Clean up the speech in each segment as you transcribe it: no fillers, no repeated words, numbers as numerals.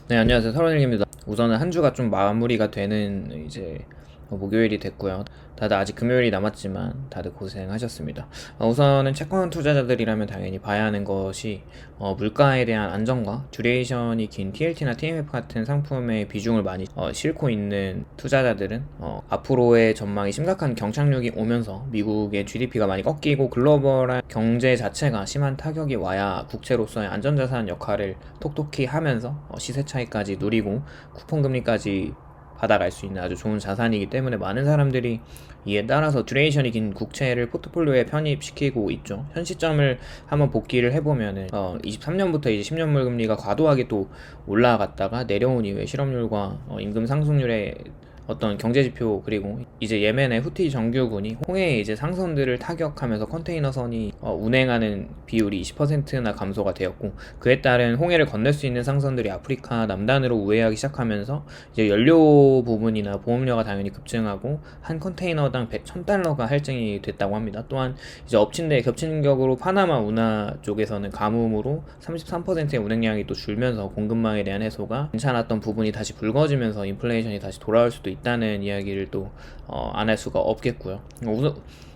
네, 안녕하세요. 서른일입니다. 우선은 한 주가 좀 마무리가 되는 이제 목요일이 됐고요. 다들 아직 금요일이 남았지만 다들 고생하셨습니다. 우선은 채권 투자자들이라면 당연히 봐야 하는 것이 물가에 대한 안정과 듀레이션이 긴 TLT나 TMF 같은 상품의 비중을 많이 싣고 있는 투자자들은 앞으로의 전망이 심각한 경착륙이 오면서 미국의 GDP가 많이 꺾이고 글로벌한 경제 자체가 심한 타격이 와야 국채로서의 안전자산 역할을 톡톡히 하면서 시세 차이까지 누리고 쿠폰금리까지 받아갈 수 있는 아주 좋은 자산이기 때문에 많은 사람들이 이에 따라서 듀레이션이 긴 국채를 포트폴리오에 편입시키고 있죠. 현 시점을 한번 복기를 해보면은 23년부터 이제 10년물 금리가 과도하게 또 올라갔다가 내려온 이후에 실업률과 임금 상승률의 어떤 경제지표 그리고 이제 예멘의 후티 정규군이 홍해의 이제 상선들을 타격하면서 컨테이너선이 운행하는 비율이 20%나 감소가 되었고, 그에 따른 홍해를 건널 수 있는 상선들이 아프리카 남단으로 우회하기 시작하면서 이제 연료 부분이나 보험료가 당연히 급증하고 한 컨테이너당 1,000달러가 할증이 됐다고 합니다. 또한 이제 엎친 데 겹친 격으로 파나마 운하 쪽에서는 가뭄으로 33%의 운행량이 또 줄면서 공급망에 대한 해소가 괜찮았던 부분이 다시 불거지면서 인플레이션이 다시 돌아올 수도 있다는 이야기를 또 안 할 수가 없겠고요.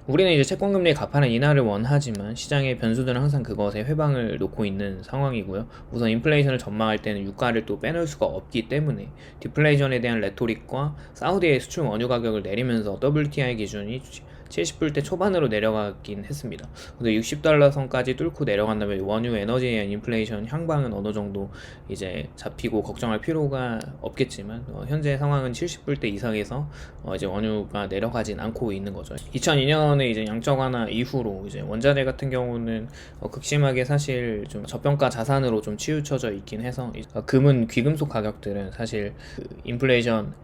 우리는 이제 채권금리 가파른 인하를 원하지만 시장의 변수들은 항상 그것에 회방을 놓고 있는 상황이고요. 우선 인플레이션을 전망할 때는 유가를 또 빼놓을 수가 없기 때문에 디플레이션에 대한 레토릭과 사우디의 수출 원유 가격을 내리면서 WTI 기준이 70불대 초반으로 내려가긴 했습니다. 근데 60달러 선까지 뚫고 내려간다면 원유 에너지에 대한 인플레이션 향방은 어느 정도 이제 잡히고 걱정할 필요가 없겠지만 현재 상황은 70불대 이상에서 이제 원유가 내려가진 않고 있는 거죠. 2002년에 이제 양적 완화 이후로 이제 원자재 같은 경우는 극심하게 사실 좀 저평가 자산으로 좀 치우쳐져 있긴 해서 금은 귀금속 가격들은 사실 그 인플레이션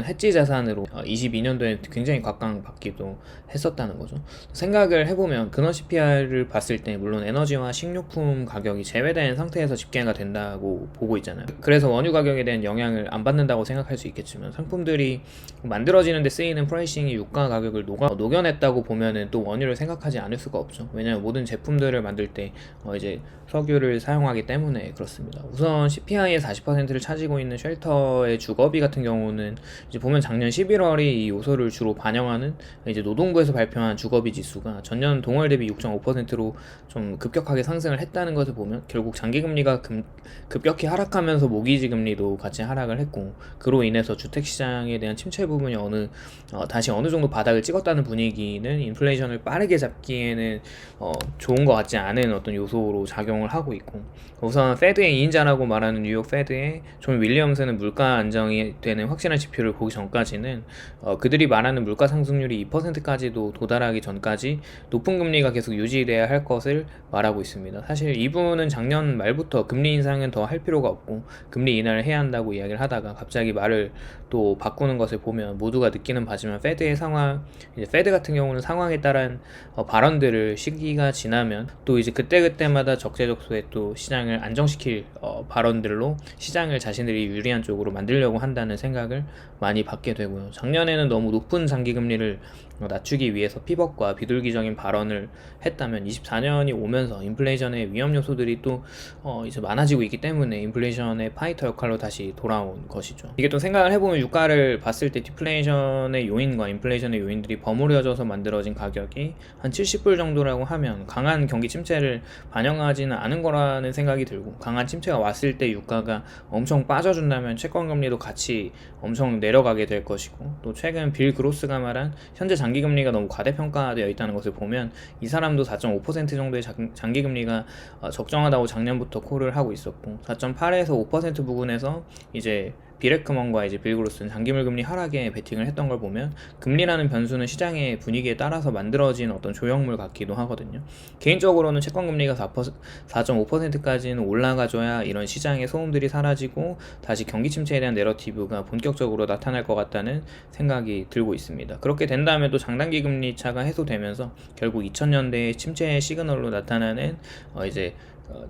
해지 자산으로 22년도에 굉장히 각광받기도 했었다는 거죠. 생각을 해보면 근원 CPI를 봤을 때 물론 에너지와 식료품 가격이 제외된 상태에서 집계가 된다고 보고 있잖아요. 그래서 원유 가격에 대한 영향을 안 받는다고 생각할 수 있겠지만 상품들이 만들어지는 데 쓰이는 프라이싱이 유가 가격을 녹여냈다고 보면은 또 원유를 생각하지 않을 수가 없죠. 왜냐하면 모든 제품들을 만들 때 이제 석유를 사용하기 때문에 그렇습니다. 우선 CPI의 40%를 차지고 있는 쉘터의 주거비 같은 경우는 이제 보면 작년 11월이 이 요소를 주로 반영하는 이제 노동부에서 발표한 주거비 지수가 전년 동월 대비 6.5%로 좀 급격하게 상승을 했다는 것을 보면 결국 장기금리가 급격히 하락하면서 모기지 금리도 같이 하락을 했고, 그로 인해서 주택시장에 대한 침체 부분이 다시 어느 정도 바닥을 찍었다는 분위기는 인플레이션을 빠르게 잡기에는 좋은 것 같지 않은 어떤 요소로 작용을 하고 있고, 우선 페드의 2인자라고 말하는 뉴욕 페드의 존 윌리엄스는 물가 안정이 되는 확실한 지표를 보기 전까지는 그들이 말하는 물가 상승률이 2%까지도 도달하기 전까지 높은 금리가 계속 유지돼야 할 것을 말하고 있습니다. 사실 이분은 작년 말부터 금리 인상은 더 할 필요가 없고 금리 인하를 해야 한다고 이야기를 하다가 갑자기 말을 또 바꾸는 것을 보면 모두가 느끼는 바지만 페드의 상황, 이제 페드 같은 경우는 상황에 따른 발언들을 시기가 지나면 또 이제 그때그때마다 적재적소에 또 시장을 안정시킬 발언들로 시장을 자신들이 유리한 쪽으로 만들려고 한다는 생각을 많이 받게 되고요. 작년에는 너무 높은 장기금리를 낮추기 위해서 피벗과 비둘기적인 발언을 했다면 24년이 오면서 인플레이션의 위험 요소들이 또 이제 많아지고 있기 때문에 인플레이션의 파이터 역할로 다시 돌아온 것이죠. 이게 또 생각을 해보면 유가를 봤을 때 디플레이션의 요인과 인플레이션의 요인들이 버무려져서 만들어진 가격이 한 70불 정도라고 하면 강한 경기 침체를 반영하지는 않은 거라는 생각이 들고, 강한 침체가 왔을 때 유가가 엄청 빠져준다면 채권금리도 같이 엄청 내려가게 될 것이고, 또 최근 빌 그로스가 말한 현재 장기금리가 너무 과대평가되어 있다는 것을 보면 이 사람도 4.5% 정도의 장기금리가 적정하다고 작년부터 콜을 하고 있었고, 4.8에서 5% 부근에서 이제 빌 에크먼과 이제 빌 그로스는 장기물 금리 하락에 베팅을 했던 걸 보면 금리라는 변수는 시장의 분위기에 따라서 만들어진 어떤 조형물 같기도 하거든요. 개인적으로는 채권 금리가 4.5%까지는 올라가줘야 이런 시장의 소음들이 사라지고 다시 경기 침체에 대한 내러티브가 본격적으로 나타날 것 같다는 생각이 들고 있습니다. 그렇게 된다면 또 장단기 금리 차가 해소되면서 결국 2000년대의 침체의 시그널로 나타나는 이제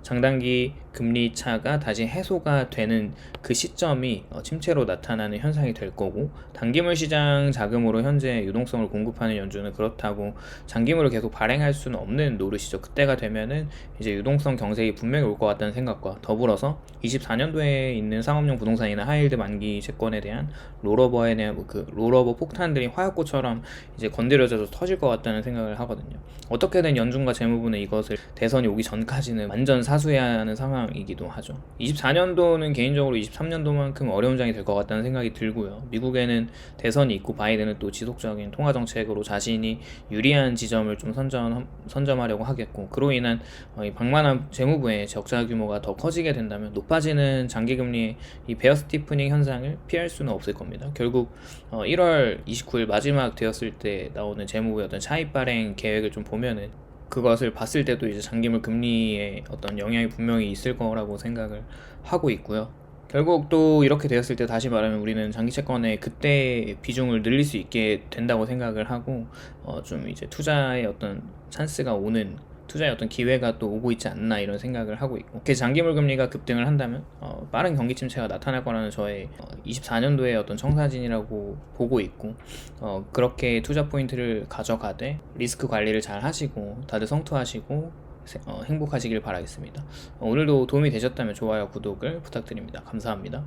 장단기 금리 차가 다시 해소가 되는 그 시점이 침체로 나타나는 현상이 될 거고, 단기물 시장 자금으로 현재 유동성을 공급하는 연준은 그렇다고 장기물을 계속 발행할 수는 없는 노릇이죠. 그때가 되면은 이제 유동성 경색이 분명히 올 것 같다는 생각과 더불어서 24년도에 있는 상업용 부동산이나 하이힐드 만기 채권에 대한 롤오버에 대한 롤오버 폭탄들이 화약고처럼 이제 건드려져서 터질 것 같다는 생각을 하거든요. 어떻게든 연준과 재무부는 이것을 대선이 오기 전까지는 완전 사수해야 하는 상황이기도 하죠. 24년도는 개인적으로 23년도만큼 어려운 장이 될 것 같다는 생각이 들고요. 미국에는 대선이 있고 바이든은 또 지속적인 통화 정책으로 자신이 유리한 지점을 좀 선점하려고 하겠고, 그로 인한 이 방만한 재무부의 적자 규모가 더 커지게 된다면 높아지는 장기금리의 이 베어 스티프닝 현상을 피할 수는 없을 겁니다. 결국 1월 29일 마지막 되었을 때 나오는 재무부의 어떤 차입 발행 계획을 좀 보면은 그것을 봤을 때도 이제 장기물 금리에 어떤 영향이 분명히 있을 거라고 생각을 하고 있고요. 결국 또 이렇게 되었을 때 다시 말하면 우리는 장기 채권의 그때 비중을 늘릴 수 있게 된다고 생각을 하고, 좀 이제 투자의 어떤 찬스가 오는, 투자의 어떤 기회가 또 오고 있지 않나 이런 생각을 하고 있고, 이렇게 장기물 금리가 급등을 한다면 빠른 경기 침체가 나타날 거라는 저의 24년도의 어떤 청사진이라고 보고 있고, 그렇게 투자 포인트를 가져가되 리스크 관리를 잘 하시고 다들 성투하시고 행복하시길 바라겠습니다. 오늘도 도움이 되셨다면 좋아요, 구독을 부탁드립니다. 감사합니다.